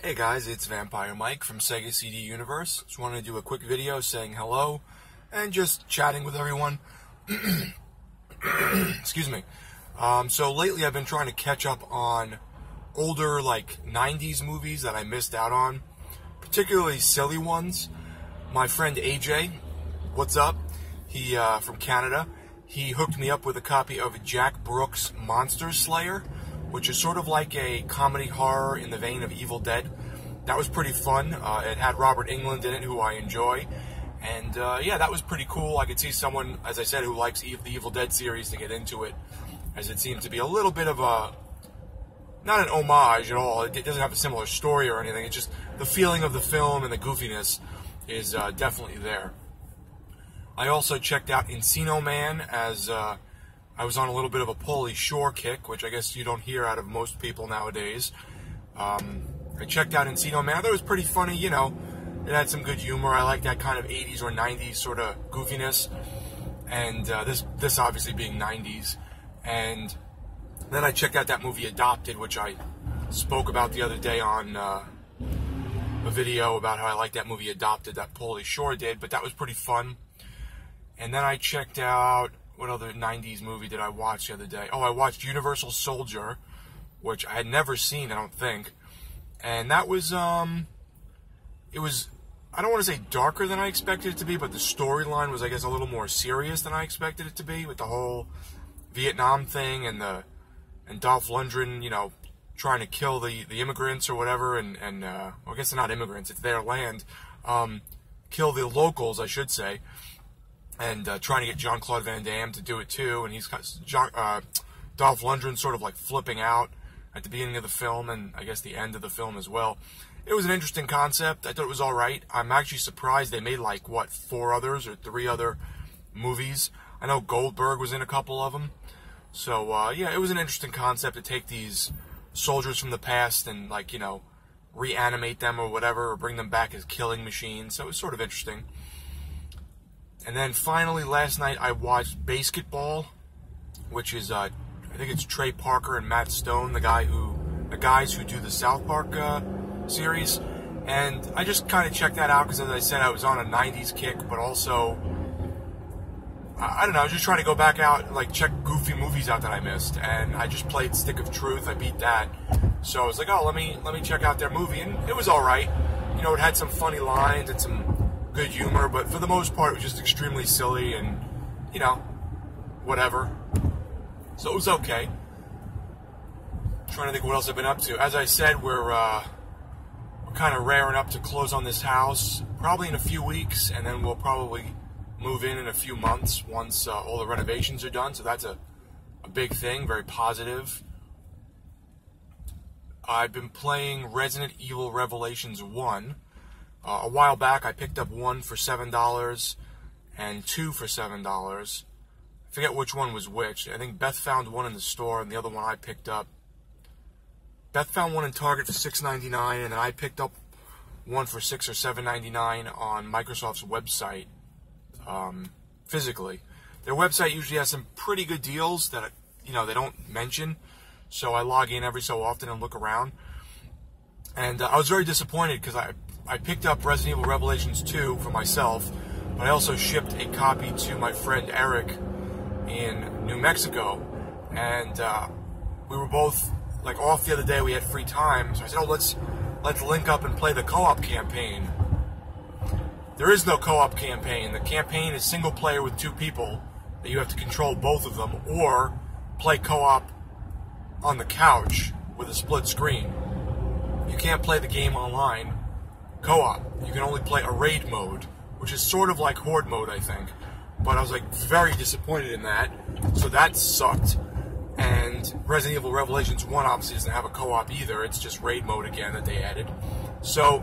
Hey guys, it's Vampire Mike from Sega CD Universe. Just wanted to do a quick video saying hello and just chatting with everyone. Excuse me. So lately I've been trying to catch up on older 90s movies that I missed out on, particularly silly ones. My friend AJ, what's up? He from Canada. He hooked me up with a copy of Jack Brooks' Monster Slayer, which is sort of like a comedy horror in the vein of Evil Dead. That was pretty fun. It had Robert Englund in it, who I enjoy. And yeah, that was pretty cool. I could see someone, as I said, who likes the Evil Dead series to get into it, as it seemed to be a little bit of a, not an homage at all. It doesn't have a similar story or anything. It's just the feeling of the film and the goofiness is definitely there. I also checked out Encino Man, as I was on a little bit of a Pauly Shore kick, which I guess you don't hear out of most people nowadays. I checked out Encino Man. I thought it was pretty funny, you know. It had some good humor. I like that kind of 80s or 90s sort of goofiness. And this obviously being 90s. And then I checked out that movie Adopted, which I spoke about the other day on a video about how I like that movie Adopted that Pauly Shore did. But that was pretty fun. And then I checked out, what other 90s movie did I watch the other day? Oh, I watched Universal Soldier, which I had never seen, I don't think. And that was, it was, I don't want to say darker than I expected it to be, but the storyline was, I guess, a little more serious than I expected it to be, with the whole Vietnam thing and Dolph Lundgren, you know, trying to kill the immigrants or whatever, and well, I guess they're not immigrants, it's their land, kill the locals, I should say, and trying to get Jean-Claude Van Damme to do it too, and he's got Dolph Lundgren sort of like flipping out at the beginning of the film, and I guess the end of the film as well. It was an interesting concept. I thought it was alright. I'm actually surprised they made, like, what, 4 others or 3 other movies. I know Goldberg was in a couple of them. So, yeah, it was an interesting concept to take these soldiers from the past and, like, you know, reanimate them or whatever, or bring them back as killing machines. So it was sort of interesting. And then finally, last night, I watched Basketball, which is, I think it's Trey Parker and Matt Stone, the guys who do the South Park series, and I just kind of checked that out because, as I said, I was on a 90s kick, but also, I don't know, I was just trying to go back out, like, check goofy movies out that I missed, and I just played Stick of Truth. I beat that, so I was like, oh, let me check out their movie, and it was alright. You know, it had some funny lines and some good humor, but for the most part, it was just extremely silly and, you know, whatever. So it was okay. Trying to think what else I've been up to. As I said, we're kind of raring up to close on this house, probably in a few weeks, and then we'll probably move in a few months once all the renovations are done. So that's a big thing, very positive. I've been playing Resident Evil Revelations 1. A while back, I picked up 1 for $7 and 2 for $7. I forget which one was which. I think Beth found one in the store, and the other one I picked up. Beth found one in Target for $6.99, and then I picked up one for $6 or $7.99 on Microsoft's website, physically. Their website usually has some pretty good deals that, you know, they don't mention, so I log in every so often and look around. And I was very disappointed because I picked up Resident Evil Revelations 2 for myself, but I also shipped a copy to my friend Eric in New Mexico, and we were both like off the other day. We had free time, so I said, oh, let's link up and play the co-op campaign. There is no co-op campaign. The campaign is single player with 2 people that you have to control both of them, or play co-op on the couch with a split screen. You can't play the game online co-op. You can only play a raid mode, which is sort of like horde mode, I think. But I was like very disappointed in that, so that sucked. And Resident Evil Revelations 1 obviously doesn't have a co-op either. It's just raid mode again that they added. So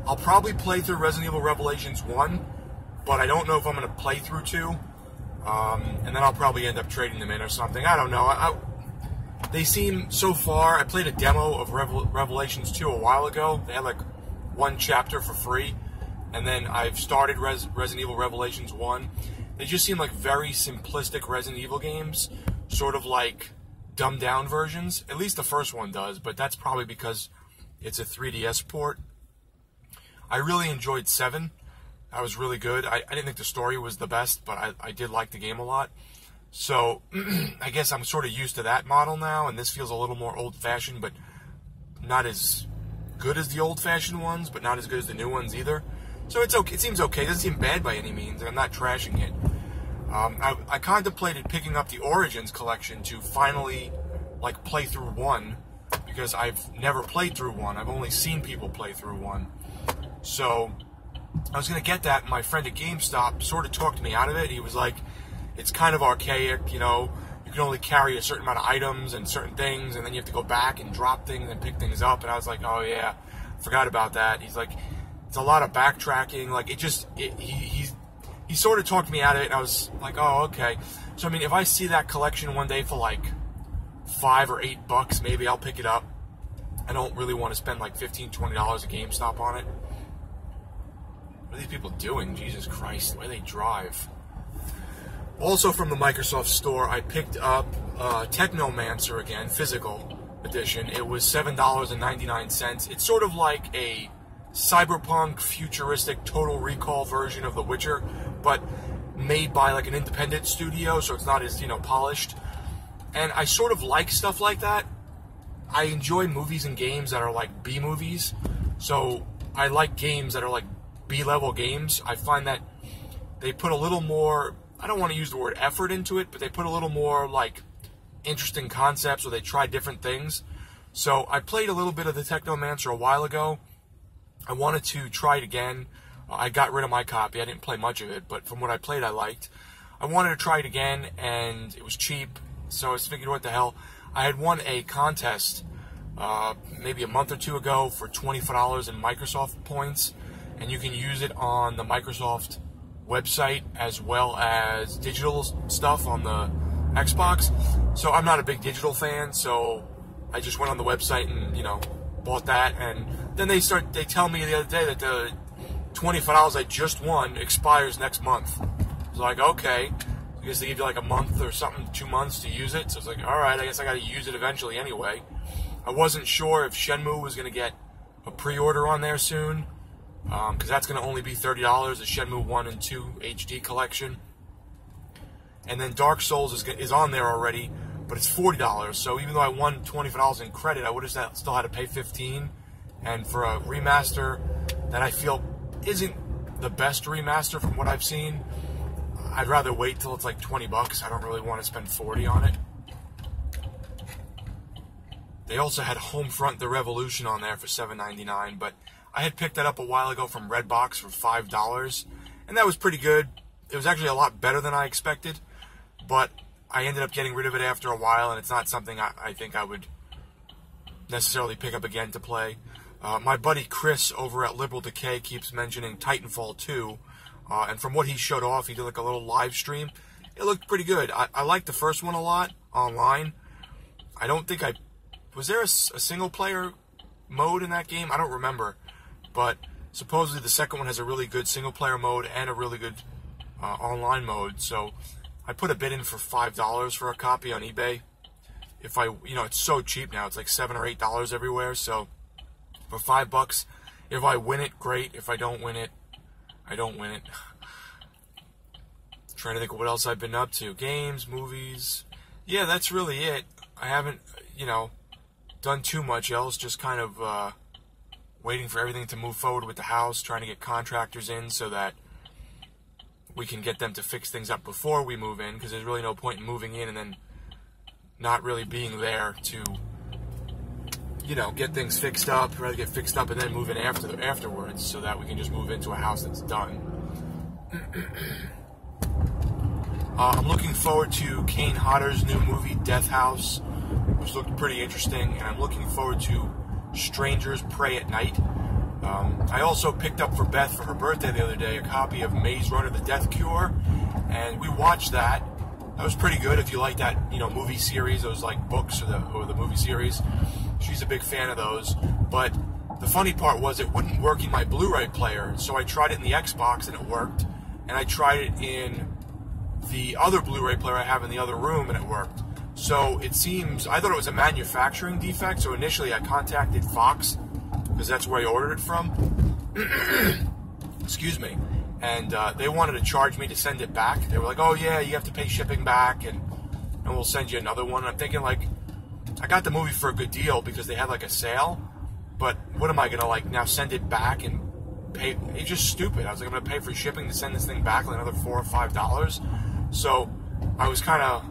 I'll probably play through Resident Evil Revelations 1, but I don't know if I'm going to play through 2. And then I'll probably end up trading them in or something. I don't know. They seem, so far, I played a demo of Revelations 2 a while ago. They had like 1 chapter for free. And then I've started Resident Evil Revelations 1. They just seem like very simplistic Resident Evil games, sort of like dumbed down versions. At least the first one does, but that's probably because It's a 3DS port. I really enjoyed 7. That was really good. I didn't think the story was the best, but I did like the game a lot. So, I guess I'm sort of used to that model now, and this feels a little more old-fashioned, but not as good as the old-fashioned ones, but not as good as the new ones either. So it's okay. It seems okay. It doesn't seem bad by any means, and I'm not trashing it. I contemplated picking up the Origins collection to finally, like, play through 1, because I've never played through 1. I've only seen people play through 1. So, I was going to get that, and my friend at GameStop sort of talked me out of it. He was like, it's kind of archaic, you know, you can only carry a certain amount of items and certain things, and then you have to go back and drop things and pick things up, and I was like, oh yeah, forgot about that. He's like, it's a lot of backtracking, like, he sort of talked me out of it, and I was like, oh, okay. So, I mean, if I see that collection one day for like $5 or $8, maybe I'll pick it up. I don't really want to spend like $15, $20 at GameStop on it. What are these people doing? Jesus Christ, the way they drive. Also from the Microsoft Store, I picked up Technomancer again, physical edition. It was $7.99. It's sort of like a cyberpunk, futuristic, Total Recall version of The Witcher, but made by like an independent studio, so it's not as, you know, polished. And I sort of like stuff like that. I enjoy movies and games that are like B movies, so I like games that are like B-level games. I find that they put a little more, I don't want to use the word effort into it, but they put a little more like interesting concepts, or they try different things. So I played a little bit of the Technomancer a while ago. I wanted to try it again. I got rid of my copy. I didn't play much of it, but from what I played, I liked. I wanted to try it again, and it was cheap, so I figured, what the hell. I had won a contest maybe a month or two ago for $25 in Microsoft points, and you can use it on the Microsoft website as well as digital stuff on the Xbox. So I'm not a big digital fan, so I just went on the website and, you know, bought that. And then they tell me the other day that the $25 I just won expires next month. I was like, okay, I guess they give you like a month or something, 2 months to use it. So it's like, all right, I guess I got to use it eventually anyway. I wasn't sure if Shenmue was going to get a pre-order on there soon, because that's going to only be $30, the Shenmue 1 and 2 HD collection. And then Dark Souls is on there already, but it's $40. So even though I won $25 in credit, I would have still had to pay $15. And for a remaster that I feel isn't the best remaster from what I've seen, I'd rather wait till it's like $20. I don't really want to spend $40 on it. They also had Homefront: The Revolution on there for $7.99, but I had picked that up a while ago from Redbox for $5, and that was pretty good. It was actually a lot better than I expected, but I ended up getting rid of it after a while, and it's not something I think I would necessarily pick up again to play. My buddy Chris over at Liberal Decay keeps mentioning Titanfall 2, and from what he showed off, he did like a little live stream. It looked pretty good. I liked the first one a lot online. I don't think was there a single-player mode in that game? I don't remember. But supposedly the second one has a really good single-player mode and a really good online mode. So I put a bid in for $5 for a copy on eBay. If it's so cheap now. It's like $7 or $8 everywhere. So for $5, if I win it, great. If I don't win it, I don't win it. Trying to think of what else I've been up to. Games, movies. Yeah, that's really it. I haven't, done too much else. Just kind of waiting for everything to move forward with the house, trying to get contractors in so that we can get them to fix things up before we move in, because there's really no point in moving in and then not really being there to, get things fixed up. Rather get fixed up and then move in afterwards, so that we can just move into a house that's done. I'm looking forward to Kane Hodder's new movie, Death House, which looked pretty interesting, and I'm looking forward to Strangers Pray at Night. I also picked up for Beth for her birthday the other day a copy of Maze Runner: The Death Cure, and we watched that. That was pretty good. If you like that, movie series, those like books or the movie series, she's a big fan of those. But the funny part was it wouldn't work in my Blu-ray player, so I tried it in the Xbox and it worked, and I tried it in the other Blu-ray player I have in the other room and it worked. So it seems, I thought it was a manufacturing defect, so initially I contacted Fox because that's where I ordered it from. Excuse me. And they wanted to charge me to send it back. They were like, oh yeah, you have to pay shipping back, and we'll send you another one. And I'm thinking, like, I got the movie for a good deal because they had like a sale, but what am I gonna, like, now send it back and pay? It's just stupid. I was like, I'm gonna pay for shipping to send this thing back like another $4 or $5. So I was kind of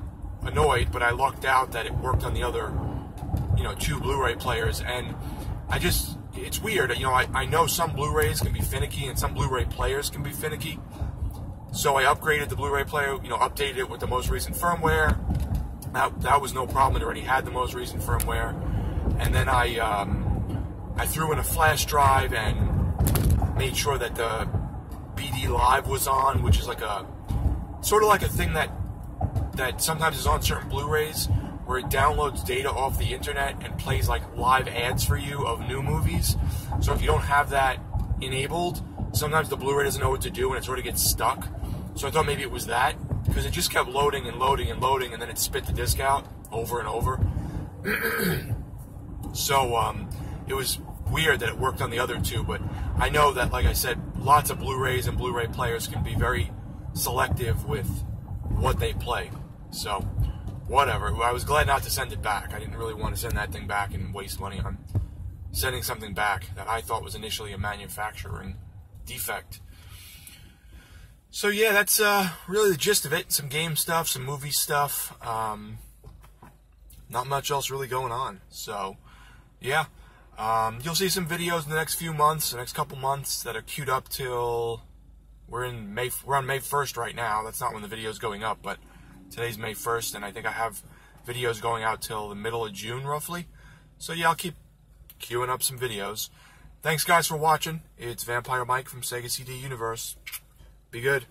annoyed, but I lucked out that it worked on the other, 2 Blu-ray players. And it's weird. I know some Blu-rays can be finicky and some Blu-ray players can be finicky. So I upgraded the Blu-ray player, updated it with the most recent firmware. That was no problem. It already had the most recent firmware. And then I threw in a flash drive and made sure that the BD Live was on, which is like a sort of like a thing that sometimes is on certain Blu-rays, where it downloads data off the internet and plays like live ads for you of new movies. So if you don't have that enabled, sometimes the Blu-ray doesn't know what to do and it sort of gets stuck. So I thought maybe it was that, because it just kept loading and loading and loading, and then it spit the disc out over and over. So it was weird that it worked on the other 2, but I know that, like I said, lots of Blu-rays and Blu-ray players can be very selective with what they play. So whatever. I was glad not to send it back. I didn't really want to send that thing back and waste money on sending something back that I thought was initially a manufacturing defect. So yeah, that's really the gist of it. Some game stuff, some movie stuff. Not much else really going on. So yeah, you'll see some videos in the next few months, the next couple months, that are queued up till we're on May 1st right now. That's not when the video is going up, but today's May 1st, and I think I have videos going out till the middle of June, roughly. So yeah, I'll keep queuing up some videos. Thanks, guys, for watching. It's Vampire Mike from Sega CD Universe. Be good.